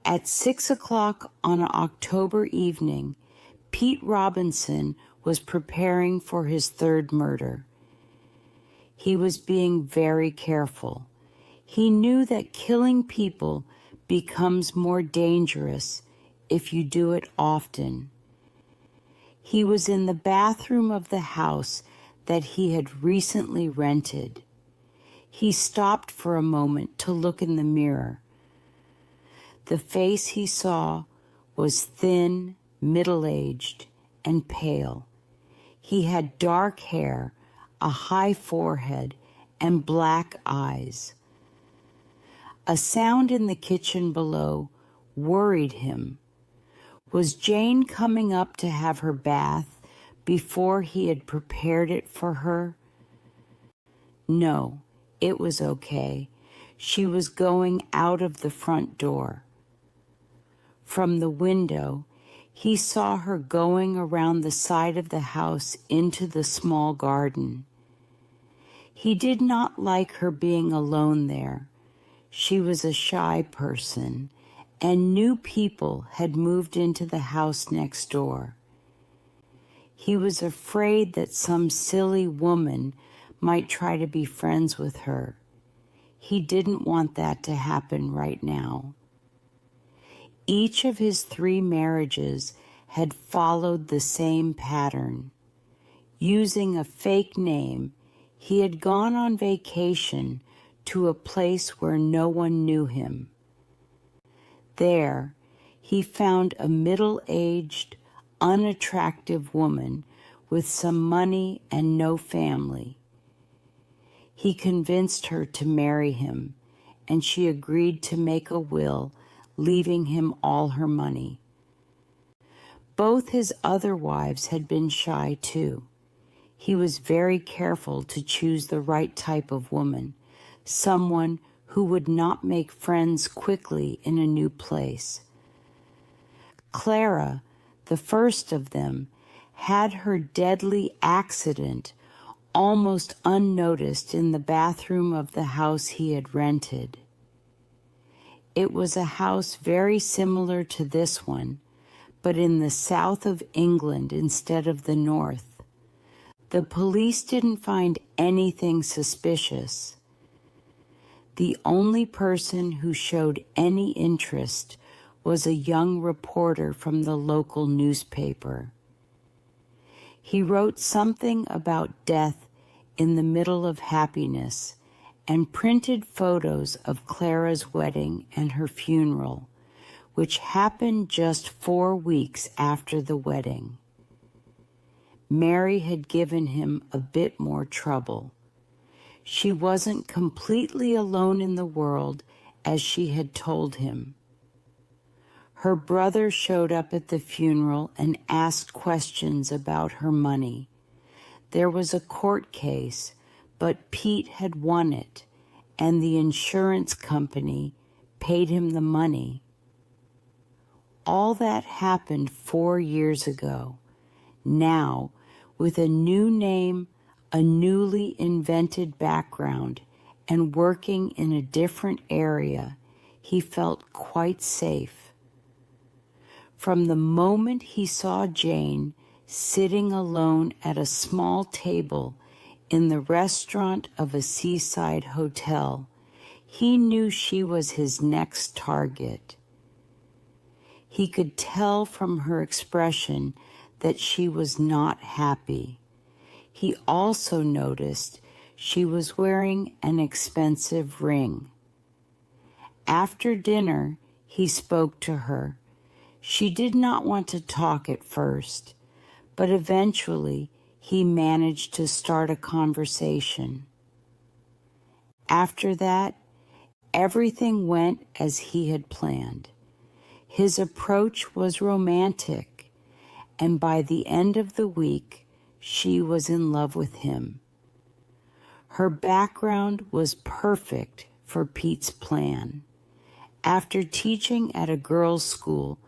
At 6 o'clock on an October evening, Pete Robinson was preparing for his third murder. He was being very careful. He knew that killing people becomes more dangerous if you do it often. He was in the bathroom of the house that he had recently rented. He stopped for a moment to look in the mirror. The face he saw was thin, middle-aged, and pale. He had dark hair, a high forehead, and black eyes. A sound in the kitchen below worried him. Was Jane coming up to have her bath before he had prepared it for her? No, it was okay. She was going out of the front door. From the window, he saw her going around the side of the house into the small garden. He did not like her being alone there. She was a shy person, and new people had moved into the house next door. He was afraid that some silly woman might try to be friends with her. He didn't want that to happen right now. Each of his 3 marriages had followed the same pattern. Using a fake name, he had gone on vacation to a place where no one knew him. There, he found a middle-aged, unattractive woman with some money and no family. He convinced her to marry him, and she agreed to make a will, leaving him all her money. Both his other wives had been shy too. He was very careful to choose the right type of woman, someone who would not make friends quickly in a new place. Clara, the first of them, had her deadly accident almost unnoticed in the bathroom of the house he had rented. It was a house very similar to this one, but in the south of England instead of the north. The police didn't find anything suspicious. The only person who showed any interest was a young reporter from the local newspaper. He wrote something about death in the middle of happiness and printed photos of Clara's wedding and her funeral, which happened just 4 weeks after the wedding. Mary had given him a bit more trouble. She wasn't completely alone in the world as she had told him. Her brother showed up at the funeral and asked questions about her money. There was a court case, but Pete had won it, and the insurance company paid him the money. All that happened 4 years ago. Now, with a new name, a newly invented background, and working in a different area, he felt quite safe. From the moment he saw Jane sitting alone at a small table in the restaurant of a seaside hotel, he knew she was his next target. He could tell from her expression that she was not happy. He also noticed she was wearing an expensive ring. After dinner, he spoke to her. She did not want to talk at first, but eventually he managed to start a conversation. After that, everything went as he had planned. His approach was romantic, and by the end of the week, she was in love with him. Her background was perfect for Pete's plan. After teaching at a girls' school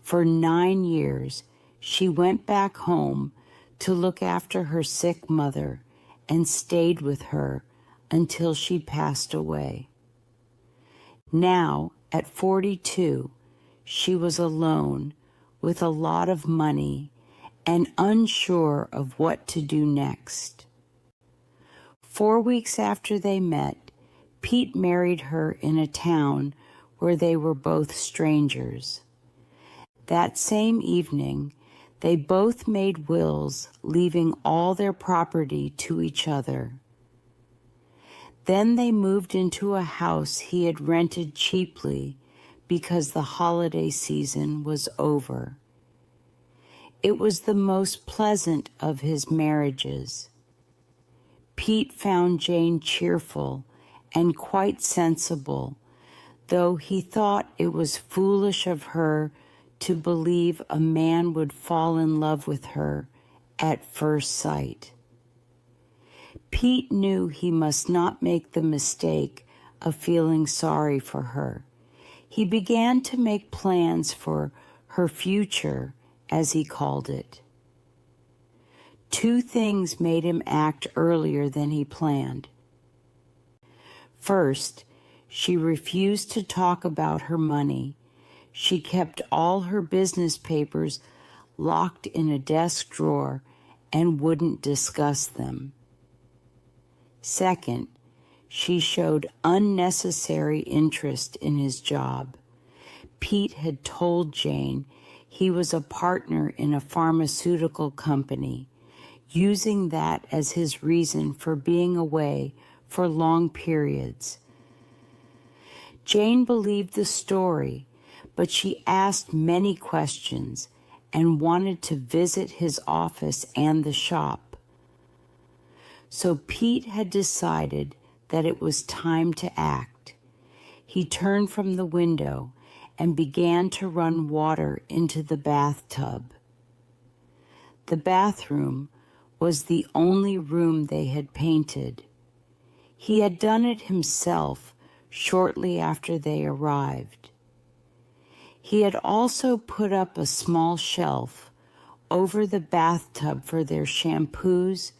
for 9 years, she went back home to look after her sick mother and stayed with her until she passed away. Now, at 42, she was alone with a lot of money and unsure of what to do next. 4 weeks after they met, Pete married her in a town where they were both strangers. That same evening, they both made wills, leaving all their property to each other. Then they moved into a house he had rented cheaply because the holiday season was over. It was the most pleasant of his marriages. Pete found Jane cheerful and quite sensible, though he thought it was foolish of her to believe a man would fall in love with her at first sight. Pete knew he must not make the mistake of feeling sorry for her. He began to make plans for her future, as he called it. 2 things made him act earlier than he planned. First, she refused to talk about her money. She kept all her business papers locked in a desk drawer and wouldn't discuss them. Second, she showed unnecessary interest in his job. Pete had told Jane he was a partner in a pharmaceutical company, using that as his reason for being away for long periods. Jane believed the story, but she asked many questions and wanted to visit his office and the shop. So Pete had decided that it was time to act. He turned from the window and began to run water into the bathtub. The bathroom was the only room they had painted. He had done it himself shortly after they arrived. He had also put up a small shelf over the bathtub for their shampoos,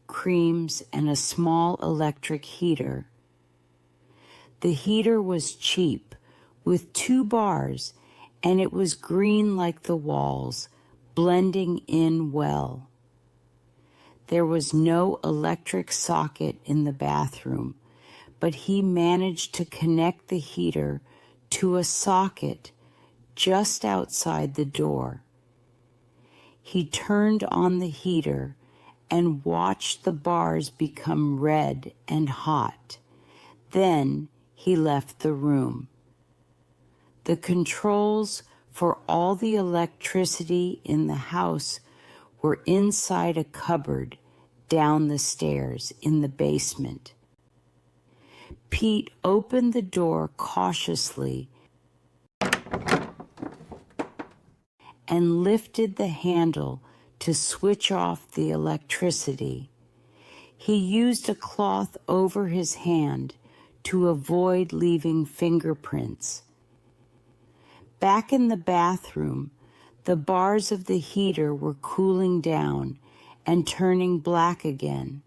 creams, and a small electric heater. The heater was cheap, with 2 bars, and it was green like the walls, blending in well. There was no electric socket in the bathroom, but he managed to connect the heater to a socket just outside the door. He turned on the heater and watched the bars become red and hot. Then he left the room. The controls for all the electricity in the house were inside a cupboard down the stairs in the basement. Pete opened the door cautiously and lifted the handle to switch off the electricity. He used a cloth over his hand to avoid leaving fingerprints. Back in the bathroom, the bars of the heater were cooling down and turning black again.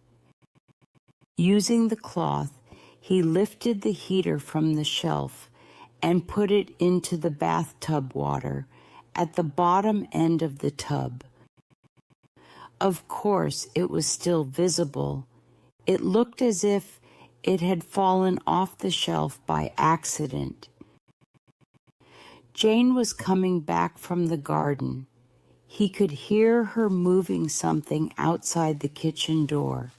Using the cloth, he lifted the heater from the shelf and put it into the bathtub water at the bottom end of the tub. Of course, it was still visible. It looked as if it had fallen off the shelf by accident. Jane was coming back from the garden. He could hear her moving something outside the kitchen door.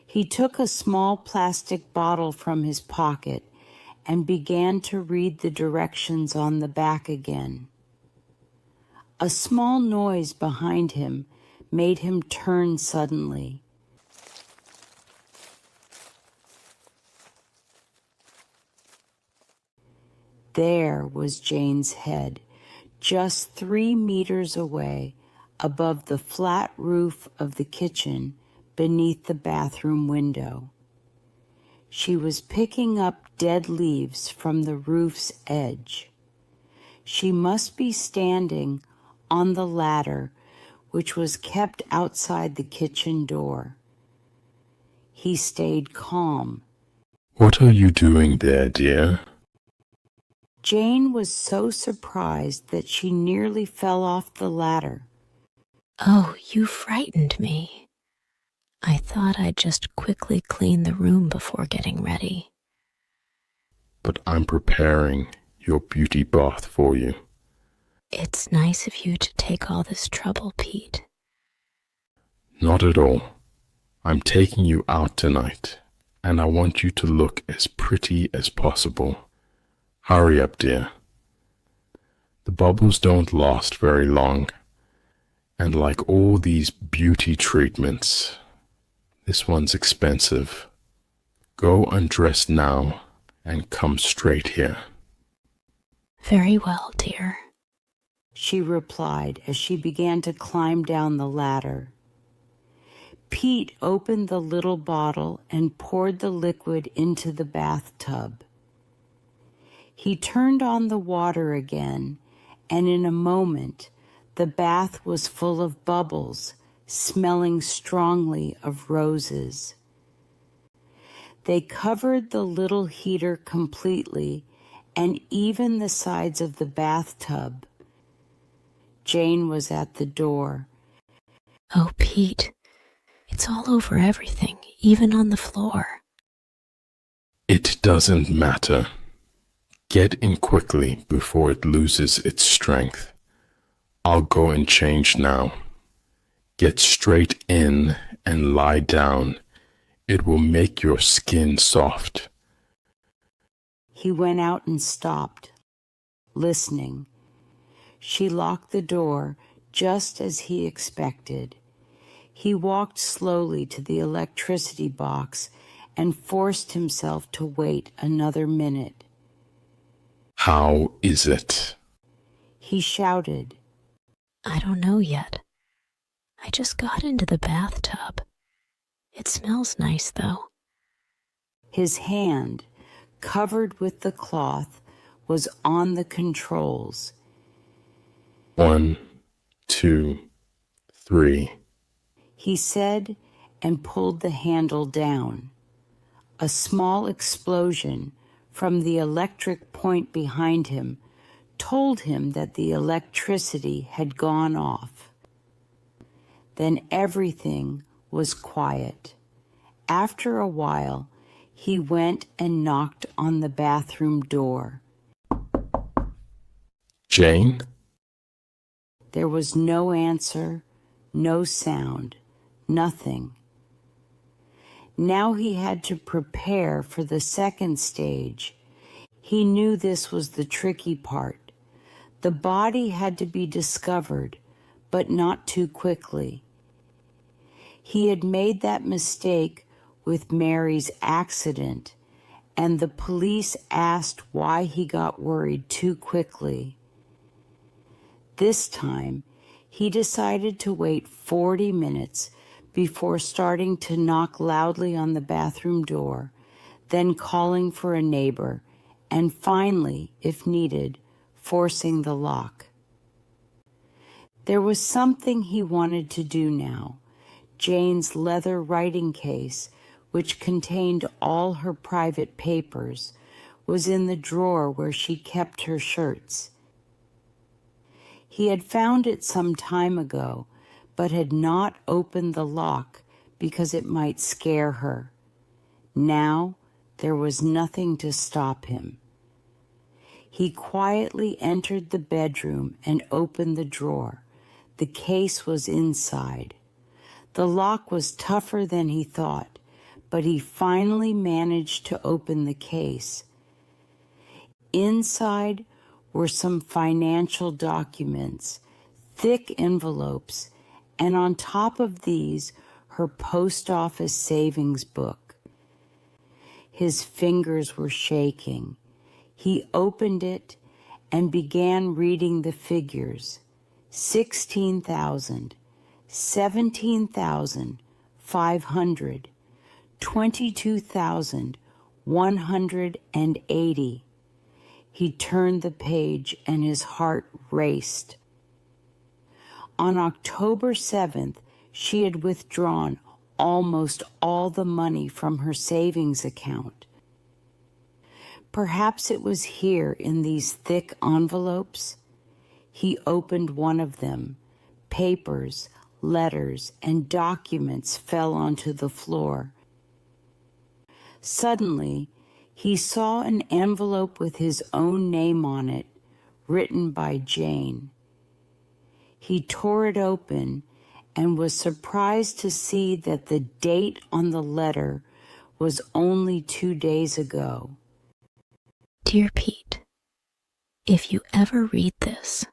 He took a small plastic bottle from his pocket and began to read the directions on the back again. A small noise behind him made him turn suddenly. There was Jane's head, just 3 meters away, above the flat roof of the kitchen beneath the bathroom window. She was picking up dead leaves from the roof's edge. She must be standing on the ladder, which was kept outside the kitchen door. He stayed calm. What are you doing there, dear? Jane was so surprised that she nearly fell off the ladder. Oh, you frightened me. I thought I'd just quickly clean the room before getting ready. But I'm preparing your beauty bath for you. It's nice of you to take all this trouble, Pete. Not at all. I'm taking you out tonight, and I want you to look as pretty as possible. Hurry up, dear. The bubbles don't last very long, and like all these beauty treatments, this one's expensive. Go undress now and come straight here. Very well, dear, she replied as she began to climb down the ladder. Pete opened the little bottle and poured the liquid into the bathtub. He turned on the water again, and in a moment, the bath was full of bubbles, smelling strongly of roses. They covered the little heater completely, and even the sides of the bathtub. Jane was at the door. Oh, Pete, it's all over everything, even on the floor. It doesn't matter. Get in quickly before it loses its strength. I'll go and change now. Get straight in and lie down. It will make your skin soft. He went out and stopped, listening. She locked the door just as he expected. He walked slowly to the electricity box and forced himself to wait another minute. How is it? He shouted. I don't know yet. I just got into the bathtub. It smells nice, though. His hand, covered with the cloth, was on the controls. 1, 2, 3. He said and pulled the handle down. A small explosion from the electric point behind him told him that the electricity had gone off. Then everything was quiet. After a while, he went and knocked on the bathroom door. Jane? There was no answer, no sound, nothing. Now he had to prepare for the second stage. He knew this was the tricky part. The body had to be discovered, but not too quickly. He had made that mistake with Mary's accident, and the police asked why he got worried too quickly. This time, he decided to wait 40 minutes before starting to knock loudly on the bathroom door, then calling for a neighbor, and finally, if needed, forcing the lock. There was something he wanted to do now. Jane's leather writing case, which contained all her private papers, was in the drawer where she kept her shirts. He had found it some time ago, but had not opened the lock because it might scare her. Now there was nothing to stop him. He quietly entered the bedroom and opened the drawer. The case was inside. The lock was tougher than he thought, but he finally managed to open the case. Inside were some financial documents, thick envelopes, and on top of these, her post office savings book. His fingers were shaking. He opened it and began reading the figures. 16,000, 17,500, 22,180. He turned the page and his heart raced. On October 7th, she had withdrawn almost all the money from her savings account. Perhaps it was here in these thick envelopes. He opened one of them. Papers, letters, and documents fell onto the floor. Suddenly, he saw an envelope with his own name on it, written by Jane. He tore it open and was surprised to see that the date on the letter was only 2 days ago. Dear Pete, if you ever read this,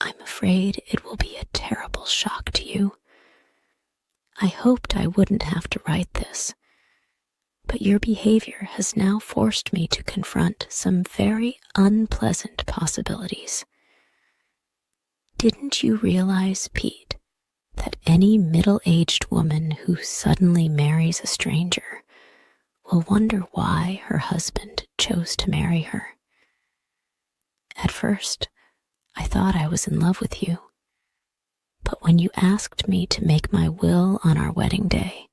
I'm afraid it will be a terrible shock to you. I hoped I wouldn't have to write this, but your behavior has now forced me to confront some very unpleasant possibilities. Didn't you realize, Pete, that any middle-aged woman who suddenly marries a stranger will wonder why her husband chose to marry her? At first, I thought I was in love with you, but when you asked me to make my will on our wedding day,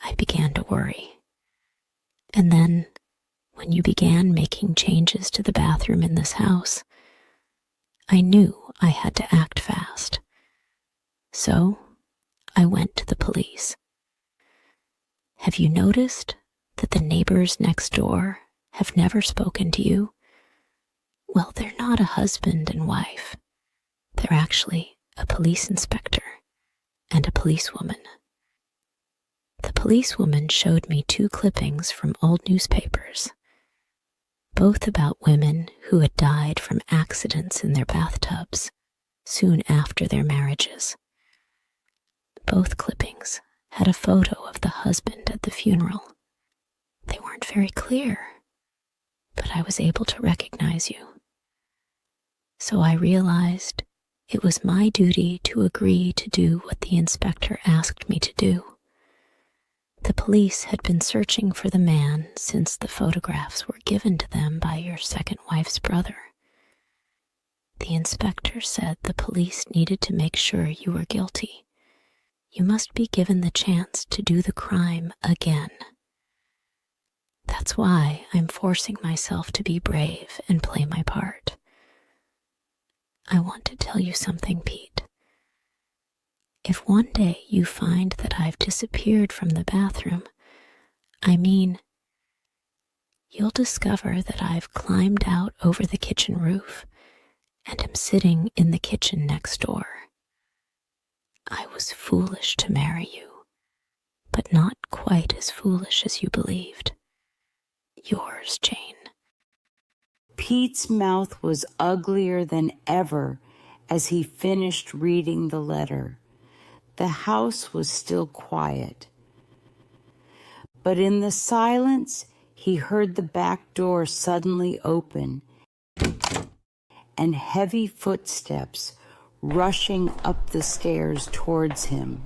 I began to worry. And then, when you began making changes to the bathroom in this house, I knew I had to act fast. So, I went to the police. Have you noticed that the neighbors next door have never spoken to you? Well, they're not a husband and wife. They're actually a police inspector and a policewoman. The policewoman showed me 2 clippings from old newspapers, both about women who had died from accidents in their bathtubs soon after their marriages. Both clippings had a photo of the husband at the funeral. They weren't very clear, but I was able to recognize you. So I realized it was my duty to agree to do what the inspector asked me to do. The police had been searching for the man since the photographs were given to them by your second wife's brother. The inspector said the police needed to make sure you were guilty. You must be given the chance to do the crime again. That's why I'm forcing myself to be brave and play my part. I want to tell you something, Pete. If one day you find that I've disappeared from the bathroom, you'll discover that I've climbed out over the kitchen roof and am sitting in the kitchen next door. I was foolish to marry you, but not quite as foolish as you believed. Yours, Jane. Pete's mouth was uglier than ever as he finished reading the letter. The house was still quiet. But in the silence, he heard the back door suddenly open and heavy footsteps rushing up the stairs towards him.